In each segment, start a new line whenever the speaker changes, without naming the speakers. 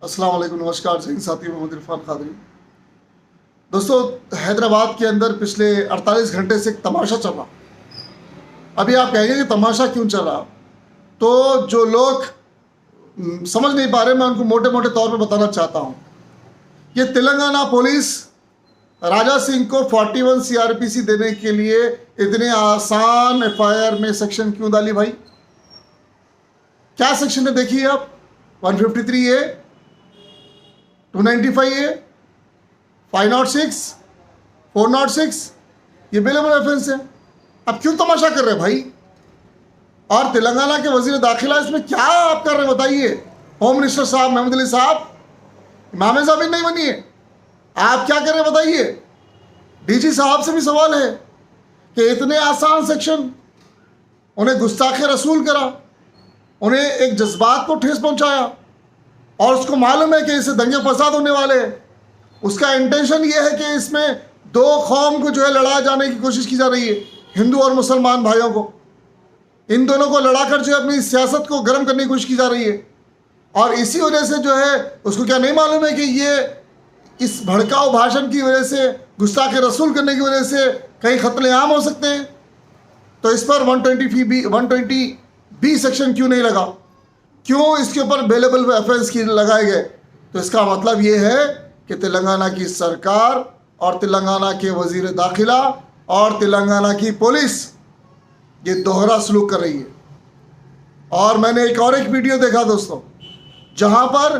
अस्सलाम वालेकुम, नमस्कार जय हिंद साथी, मोहम्मद इरफान कादरी। दोस्तों, हैदराबाद के अंदर पिछले 48 घंटे से एक तमाशा चल रहा। अभी आप कहेंगे कि तमाशा क्यों चल रहा, तो जो लोग समझ नहीं पा रहे, मैं उनको मोटे मोटे तौर पे बताना चाहता हूँ। ये तेलंगाना पुलिस राजा सिंह को 41 CRPC देने के लिए इतने आसान FIR में सेक्शन क्यों डाली भाई? क्या सेक्शन है देखिए आप, 153A, 295A, 506, 406, ये बेलेबल ऑफेंस है। अब क्यों तमाशा कर रहे हैं भाई? और तेलंगाना के वजीर दाखिला इसमें क्या आप कर रहे हैं बताइए? होम मिनिस्टर साहब महमूद अली साहब, इमाम ज़मीन नहीं बनिए, आप क्या कर रहे हैं बताइए? DG साहब से भी सवाल है कि इतने आसान सेक्शन, उन्हें गुस्ताखे रसूल करा, उन्हें एक जज्बात को ठेस पहुंचाया, और उसको मालूम है कि इससे दंगे फसाद होने वाले हैं। उसका इंटेंशन ये है कि इसमें दो कौम को जो है लड़ा जाने की कोशिश की जा रही है, हिंदू और मुसलमान भाइयों को। इन दोनों को लड़ाकर जो है अपनी सियासत को गर्म करने की कोशिश की जा रही है। और इसी वजह से जो है उसको क्या नहीं मालूम है कि ये इस भड़काऊ भाषण की वजह से, गुस्ताखे रसूल करने की वजह से कहीं खतरे आम हो सकते हैं। तो इस पर 120B सेक्शन क्यों नहीं लगा? क्यों इसके ऊपर बेलेबल ऑफेंस की लगाए गए? तो इसका मतलब ये है कि तेलंगाना की सरकार और तेलंगाना के वजीर दाखिला और तेलंगाना की पुलिस ये दोहरा सलूक कर रही है। और मैंने एक वीडियो देखा दोस्तों, जहां पर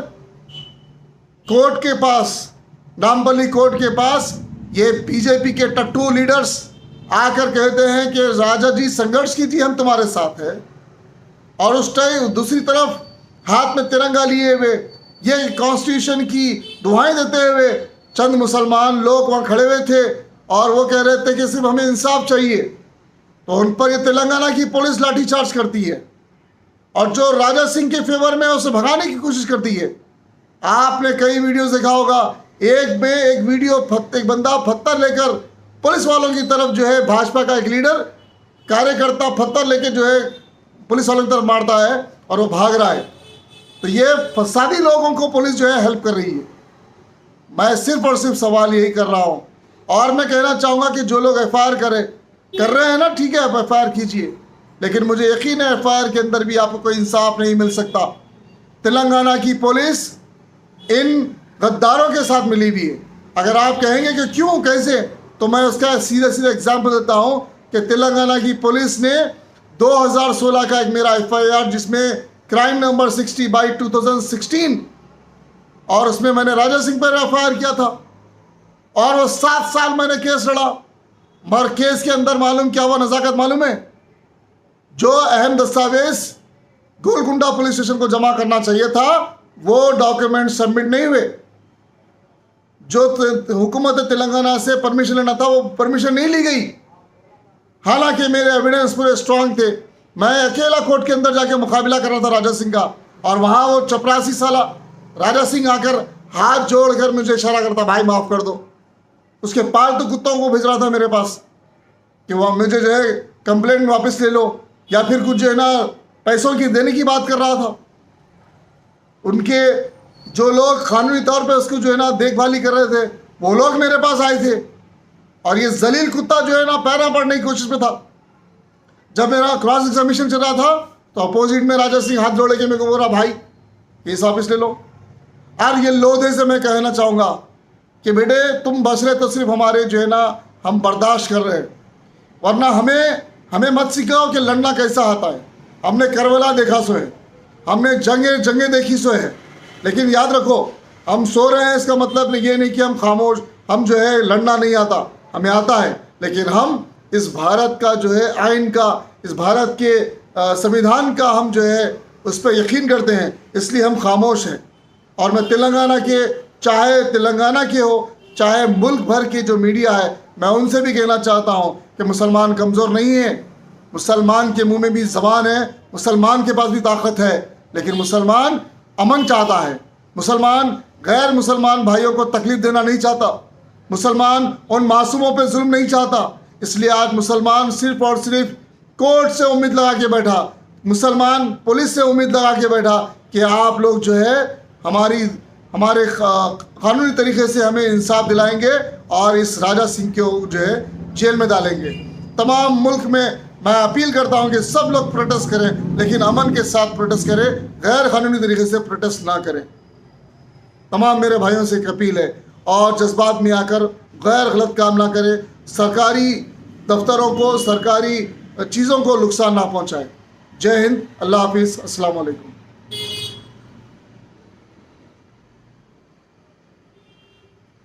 कोर्ट के पास, नामपल्ली कोर्ट के पास, ये BJP के टट्टू लीडर्स आकर कहते हैं कि राजा जी संघर्ष कीजिए, हम तुम्हारे साथ हैं। और उस टाइम दूसरी तरफ हाथ में तिरंगा लिए हुए, ये कॉन्स्टिट्यूशन की दुआएं देते हुए चंद मुसलमान लोग वहाँ खड़े हुए थे, और वो कह रहे थे कि सिर्फ हमें इंसाफ चाहिए। तो उन पर ये तेलंगाना की पुलिस लाठीचार्ज करती है, और जो राजा सिंह के फेवर में उसे भगाने की कोशिश करती है। आपने कई वीडियोस देखा होगा, एक वीडियो एक बंदा पत्थर लेकर पुलिस वालों की तरफ जो है, भाजपा का एक लीडर कार्यकर्ता पत्थर लेकर जो है पुलिस वालों की तरफ मारता है और वो भाग रहा है। तो ये फसादी लोगों को पुलिस जो है हेल्प कर रही है। मैं सिर्फ और सिर्फ सवाल यही कर रहा हूँ, और मैं कहना चाहूँगा कि जो लोग FIR कर रहे हैं ना, ठीक है, आप FIR कीजिए, लेकिन मुझे यकीन है FIR के अंदर भी आपको कोई इंसाफ नहीं मिल सकता। तेलंगाना की पुलिस इन गद्दारों के साथ मिली हुई है। अगर आप कहेंगे कि क्यों, कैसे, तो मैं उसका सीधा एग्जाम्पल देता हूँ कि तेलंगाना की पुलिस ने 2016 का एक मेरा FIR, जिसमें क्राइम नंबर 60/2016, और उसमें मैंने राजा सिंह पर FIR किया था, और वो 7 साल मैंने केस लड़ा। मगर केस के अंदर मालूम क्या हुआ, नज़ाकत मालूम है? जो अहम दस्तावेज गोलकुंडा पुलिस स्टेशन को जमा करना चाहिए था, वो डॉक्यूमेंट सबमिट नहीं हुए। जो हुकूमत तेलंगाना से परमिशन लेना था, वो परमिशन नहीं ली गई। हालांकि मेरे एविडेंस पूरे स्ट्रांग थे। मैं अकेला कोर्ट के अंदर जाके मुकाबला कर रहा था राजा सिंह का, और वहाँ वो 84 साला राजा सिंह आकर हाथ जोड़कर मुझे इशारा करता, भाई माफ़ कर दो। उसके पालतू कुत्तों को भेज रहा था मेरे पास कि वह मुझे जो है कंप्लेंट वापस ले लो, या फिर कुछ जो है ना पैसों की देने की बात कर रहा था। उनके जो लोग कानूनी तौर पे उसको जो है ना देखभाली कर रहे थे, वो लोग मेरे पास आए थे, और ये जलील कुत्ता जो है ना पैरा पड़ने की कोशिश में था। जब मेरा क्रॉस एग्जामिनेशन चल रहा था, तो अपोजिट में राजा सिंह हाथ जोड़े के मेरे को बोल रहा, भाई केस वापस ले लो। और ये लोधे से मैं कहना चाहूँगा कि बेटे, तुम बच रहे तो सिर्फ हमारे जो है ना, हम बर्दाश्त कर रहे हैं, वरना हमें मत सिखाओ कि लड़ना कैसा आता है। हमने करबला देखा सो है, हमने जंगें देखी सो है, लेकिन याद रखो, हम सो रहे हैं इसका मतलब ये नहीं कि हम खामोश, हम जो है लड़ना नहीं आता, हमें आता है, लेकिन हम इस भारत का जो है आइन का, इस भारत के संविधान का हम जो है उस पर यकीन करते हैं, इसलिए हम खामोश हैं। और मैं तेलंगाना के, चाहे तेलंगाना के हो, चाहे मुल्क भर के जो मीडिया है, मैं उनसे भी कहना चाहता हूँ कि मुसलमान कमज़ोर नहीं है। मुसलमान के मुंह में भी ज़बान है, मुसलमान के पास भी ताकत है, लेकिन मुसलमान अमन चाहता है। मुसलमान गैर मुसलमान भाइयों को तकलीफ देना नहीं चाहता। मुसलमान उन मासूमों पे जुल्म नहीं चाहता। इसलिए आज मुसलमान सिर्फ और सिर्फ कोर्ट से उम्मीद लगा के बैठा, मुसलमान पुलिस से उम्मीद लगा के बैठा कि आप लोग जो है हमारी हमारे कानूनी तरीके से हमें इंसाफ दिलाएंगे और इस राजा सिंह को जो है जेल में डालेंगे। तमाम मुल्क में मैं अपील करता हूं कि सब लोग प्रोटेस्ट करें, लेकिन अमन के साथ प्रोटेस्ट करें, गैर कानूनी तरीके से प्रोटेस्ट ना करें। तमाम मेरे भाइयों से एक अपील है, और जज्बात में आकर गैर गलत काम ना करें, सरकारी दफ्तरों को, सरकारी चीज़ों को नुकसान ना पहुंचाएं। जय हिंद, अल्लाह हाफिज़, अस्सलाम वालेकुम।